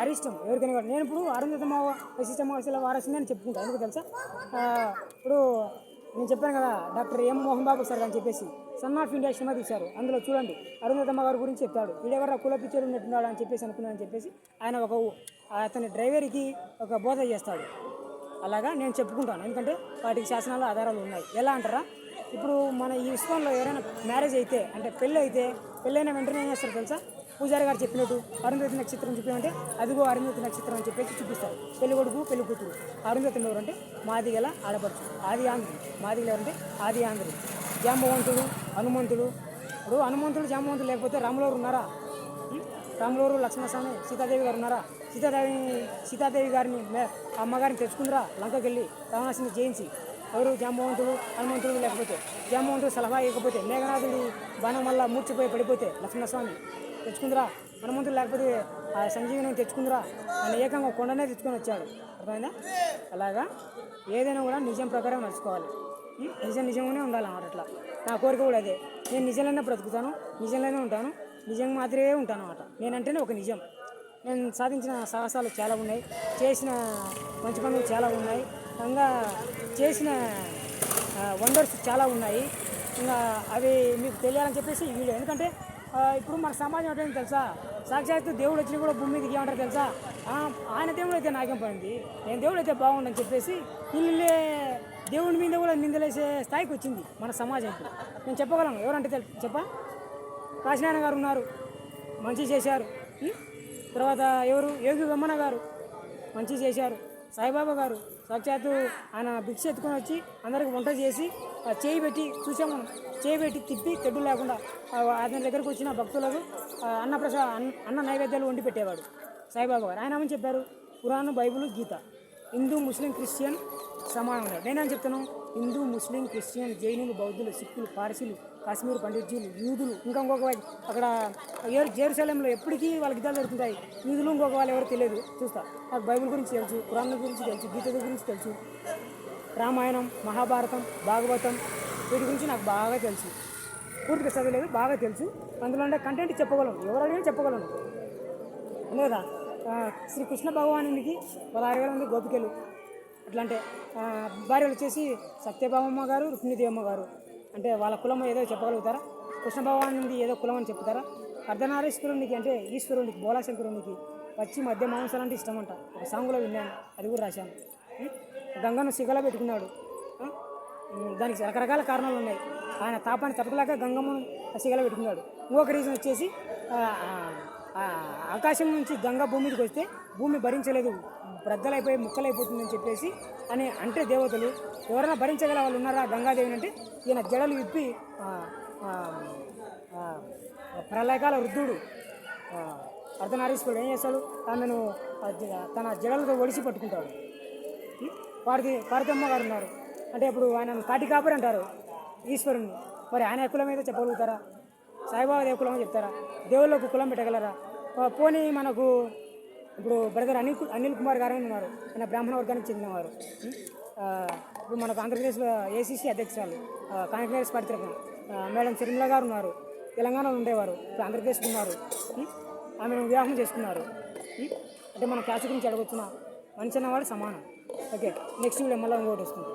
అరిష్టం ఎవరికైనా కూడా. నేను ఇప్పుడు అరుంధతమ్మ వశిష్ఠమ్మ వారసుని అని చెప్పుకుంటాను. ఎందుకు తెలుసా? ఇప్పుడు నేను చెప్పాను కదా, doctor M Mohan Babu sir అని చెప్పేసి సన్ ఆఫ్ ఇండియా సినిమా తీశారు. అందులో చూడండి అరుంధతమ్మ గారి గురించి చెప్తాడు. వీడెవరా కుల పిక్చర్ ఉన్నట్టున్నాడు అని చెప్పేసి అనుకున్నానని చెప్పేసి ఆయన అతని డ్రైవర్కి ఒక బోధ చేస్తాడు. అలాగా నేను చెప్పుకుంటాను, ఎందుకంటే వాటికి శాసనాలు ఆధారాలు ఉన్నాయి. ఎలా అంటారా, ఇప్పుడు మన ఈ విశ్వంలో ఎవరైనా మ్యారేజ్ అయితే అంటే పెళ్ళైన వెంటనే ఏం చేస్తారు తెలుసా? పూజారి గారు చెప్పినట్టు అరుంధతి నక్షత్రం చూపించమంటే అదిగో అరుంధతి నక్షత్రం అని చెప్పేసి చూపిస్తారు. పెళ్లి కొడుకు పెళ్లి కూతురు. అరుంధతి ఎవరంటే మాదిగల ఆడపడుచు, ఆది ఆంధ్రుడు. మాదిగలు ఎవరంటే ఆది ఆంధ్రుడు. జాంబవంతుడు, హనుమంతుడు. ఇప్పుడు హనుమంతుడు జాంబవంతుడు లేకపోతే రాములవారు ఉన్నారా? రాములవారు, లక్ష్మణస్వామి, సీతాదేవి గారు ఉన్నారా? సీతాదేవి గారిని అమ్మగారిని తెచ్చుకుందరా లంకకి వెళ్ళి రావణాసుని జయించి? ఎవరు? జాంబవంతుడు, హనుమంతుడు. లేకపోతే జాంబవంతుడు సలహా ఇవ్వకపోతే మేఘనాథుడి బాణం వల్ల మూర్చిపోయి పడిపోతే లక్ష్మణస్వామి తెచ్చుకుందిరా? హనుమంతుడు లేకపోతే ఆ సంజీవిని తెచ్చుకుందిరా? ఆయన ఏకంగా కొండనే తెచ్చుకొని వచ్చాడు. అర్థమైందా? అలాగా ఏదైనా కూడా నిజం ప్రకారం నడుచుకోవాలి. నిజంగానే ఉండాలన్నమాట. అట్లా నా కోరిక కూడా అదే. నేను నిజంలోనే బ్రతుకుతాను, నిజంలోనే ఉంటాను, నిజం మాత్రమే ఉంటాను అన్నమాట. నేనంటేనే ఒక నిజం. నేను సాధించిన సాహసాలు చాలా ఉన్నాయి, చేసిన మంచి పనులు చాలా ఉన్నాయి, ఇంకా చేసిన వండర్స్ చాలా ఉన్నాయి. ఇంకా అవి మీకు తెలియాలని చెప్పేసి ఈ వీడియో. ఎందుకంటే ఇప్పుడు మన సమాజం ఏంటో తెలుసా? సాక్షాత్తు దేవుడు వచ్చినా కూడా భూమి మీదకి ఏమంటారు తెలుసా? ఆయన దేవుడు అయితే నాకేం పడింది, నేను దేవుడు అయితే బాగుండని చెప్పేసి వీళ్ళే దేవుడి మీద కూడా నిందలేసే స్థాయికి వచ్చింది మన సమాజం. ఇప్పుడు నేను చెప్పగలను ఎవరంటే కాశీనారాయణ గారు ఉన్నారు, మంచి చేశారు. తర్వాత ఎవరు? యోగి వెమ్మన గారు మంచి చేశారు. సాయిబాబా గారు సాక్షాత్తు ఆయన భిక్ష ఎత్తుకొని వచ్చి అందరికి వంట చేసి చేయి పెట్టి చూసాం మనం. చేయి పెట్టి తిప్పి తెడ్డు లేకుండా అతని దగ్గరకు వచ్చిన భక్తులకు అన్న నైవేద్యాలు వండి పెట్టేవాడు సాయిబాబా గారు. ఆయన ఏమని చెప్పారు? ఖురాన్, బైబిల్, గీత, హిందూ, ముస్లిం, క్రిస్టియన్ సమానం ఉన్నారు. నేనేం చెప్తాను? హిందూ, ముస్లిం, క్రిస్టియన్, జైనులు, బౌద్ధులు, సిక్కులు, పార్సీలు, కాశ్మీర్ పండితులు, యూదులు, ఇంకొక అక్కడ జెరూసలేంలో ఎప్పటికీ వాళ్ళకి యుద్ధాలు జరుగుతుంటాయి. యూదులు ఇంకొక వాళ్ళు ఎవరు తెలియదు. చూస్తా. నాకు బైబిల్ గురించి తెలుసు, ఖురాన్ గురించి తెలుసు, గీత గురించి తెలుసు, రామాయణం, మహాభారతం, భాగవతం వీటి గురించి నాకు బాగా తెలుసు. పూర్తిగా చదవలేదు, బాగా తెలుసు. అందులో ఉండే కంటెంట్ చెప్పగలను, ఎవరైనా చెప్పగలను. అంతే కదా. శ్రీ కృష్ణ భగవానునికి 16,000 మంది గోపికలు. అట్లా అంటే భార్యలు వచ్చేసి సత్యభామమ్మ గారు, రుక్మిణీదేవమ్మ గారు. అంటే వాళ్ళ కులం ఏదో చెప్పగలుగుతారా? కృష్ణ భగవానుడి ఏదో కులం అని చెప్తారా? అర్ధనారీశ్వరునికి అంటే ఈశ్వరునికి, బోలాశంకరునికి వచ్చి మధ్య మాంసాలు అంటే ఇష్టం అంట. ఒక సాంగులో విన్నాను, అది కూడా రాశాను. గంగను సిగలో పెట్టుకున్నాడు. దానికి రకరకాల కారణాలు ఉన్నాయి. ఆయన తాపాన్ని తప్పలేక గంగమ్మను సిగలో పెట్టుకున్నాడు. ఇంకొక రీజన్ వచ్చేసి ఆకాశం నుంచి గంగ భూమి మీదకి వస్తే భూమి భరించలేదు, బ్రద్దలైపోయి ముక్కలైపోతుందని చెప్పేసి అని అంటే దేవతలు ఎవరైనా భరించగల వాళ్ళు ఉన్నారా గంగాదేవిని అంటే? ఈయన జడలు విప్పి ప్రళయకాల వృద్ధుడు అర్ధనారీశ్వరుడు ఏం చేస్తాడు? ఆమెను తన జడలతో ఒడిసి పట్టుకుంటాడు. పార్వతమ్మ గారు ఉన్నారు. అంటే ఇప్పుడు ఆయన కాటికాపురి అంటారు ఈశ్వరుని. మరి ఆయన కులం ఏదో చెప్పగలుగుతారా? సాయిబాబా దేవ కులం చెప్తారా? దేవుళ్ళకు కులం పెట్టగలరా? పోనీ మనకు ఇప్పుడు బ్రదర్ అనిల్ కుమార్ గారు ఉన్నారు, ఆయన బ్రాహ్మణ వర్గానికి చెందినవారు. ఇప్పుడు మనకు ఆంధ్రప్రదేశ్లో ఏసీసీ అధ్యక్షురాలు కాంగ్రెస్ పార్టీ తరఫున మేడం శర్మిల గారు ఉన్నారు. తెలంగాణలో ఉండేవారు, ఇప్పుడు ఆంధ్రప్రదేశ్కి ఉన్నారు. ఆమెను వివాహం చేసుకున్నారు. అంటే మన క్యాస్ట్ గురించి అడగొచ్చిన మనిషి అన్నవాడు సమానం. ఓకే, నెక్స్ట్ వీడియో మళ్ళీ ఇంకోటి వస్తుంది.